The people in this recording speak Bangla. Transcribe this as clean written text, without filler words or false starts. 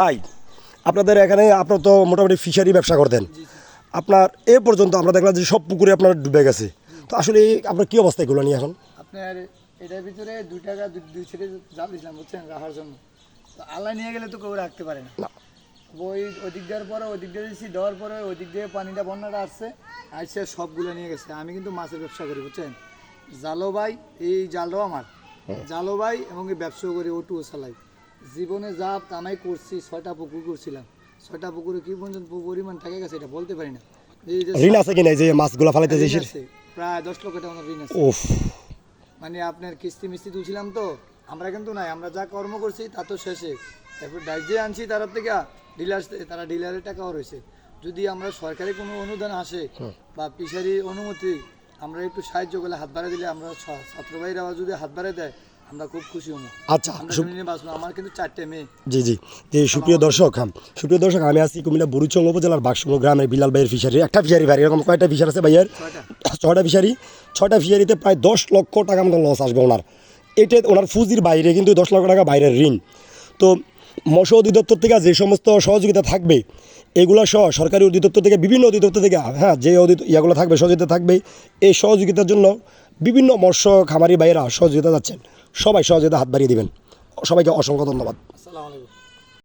ভাই আপনাদের এখানে আপনার তো মোটামুটি ফিশারি ব্যবসা করতেন, আপনার এ পর্যন্ত আমরা দেখলাম যে সব পুকুরে আপনার ডুবে গেছে, তো আসলে আপনার কী অবস্থা এগুলো নিয়ে এখন? আপনার এটার ভিতরে 2 টাকা 2 ছেড়ে জাল দিয়েছিলাম বুঝছেন, রাখার জন্য। তো আল্লাহ নিয়ে গেলে তো কেউ রাখতে পারে না। ওই দিক দেওয়ার পরে ওই দিক দিয়ে দিয়েছি, দেওয়ার পরে ওই দিক দিয়ে পানিটা বন্যাটা আসছে, আসছে সবগুলো নিয়ে গেছে। আমি কিন্তু মাছের ব্যবসা করি বুঝছেন, জালো ভাই, এই জালটাও আমার জালো ভাই, এবং এই ব্যবসাও করি, ওটুও চালাই। জীবনে যা কামাই করছি, 6টা পুকুর করছিলাম, 6টা পুকুরে কি পর্যন্ত পরিমাণ টাকা গেছে এটা বলতে পারি না। এই যে ঋণ আছে কিনা, যে মাছগুলো ফালাইতে ঋণ যাইছে? আছে, প্রায় 10 লক্ষ টাকা আমার ঋণ আছে। ওফ, মানে আপনার কিস্তি মিস্তি তুলছিলাম তো, আমরা কিন্তু নাই, আমরা যা কর্ম করছি তা তো শেষে। তারপর ডাইজে আনছি তার থেকে ডিলার, তারা ডিলারের টাকাও রয়েছে। যদি আমরা সরকারি কোনো অনুদান আসে বা ফিশারি অনুমতি, আমরা একটু সাহায্য করলে, হাত বাড়িয়ে দিলে, আমরা ছাত্র ভাইরা যদি হাত বাড়িয়ে দেয়, আমরা খুব খুশি হবো। আচ্ছা, নিয়ে বাঁচবো। আমার কিন্তু 4টে মেয়ে। জি জি জি, সুপ্রিয় দর্শক, আমি আছি কুমিল্লা বুড়িচং উপজেলার বাঘসুমো গ্রামের বিলাল ভাইয়ের ফিশারি। একটা ফিশারি ভাই, এরকম কয়টা ফিশার আছে ভাইয়ের? 6টা ফিশারি। 6টা ফিশারিতে প্রায় 10 লক্ষ টাকা মতো লস আসবে ওনার। এটা ওনার পুঁজির বাইরে, কিন্তু 10 লক্ষ টাকা বাইরের ঋণ। তো মৎস্য অধিদপ্তর থেকে যে সমস্ত সহযোগিতা থাকবে, এগুলো সহ সরকারি অধিদপ্তর থেকে, বিভিন্ন অধিদপ্তর থেকে, হ্যাঁ, যে ইয়াগুলো থাকবে, সহযোগিতা থাকবে, এই সহযোগিতার জন্য বিভিন্ন মৎস্য খামারি ভাইয়েরা সহযোগিতা যাচ্ছেন। সবাই সহযোগিতা হাত বাড়িয়ে দিবেন। সবাইকে অসংখ্য ধন্যবাদ। আসসালামু আলাইকুম।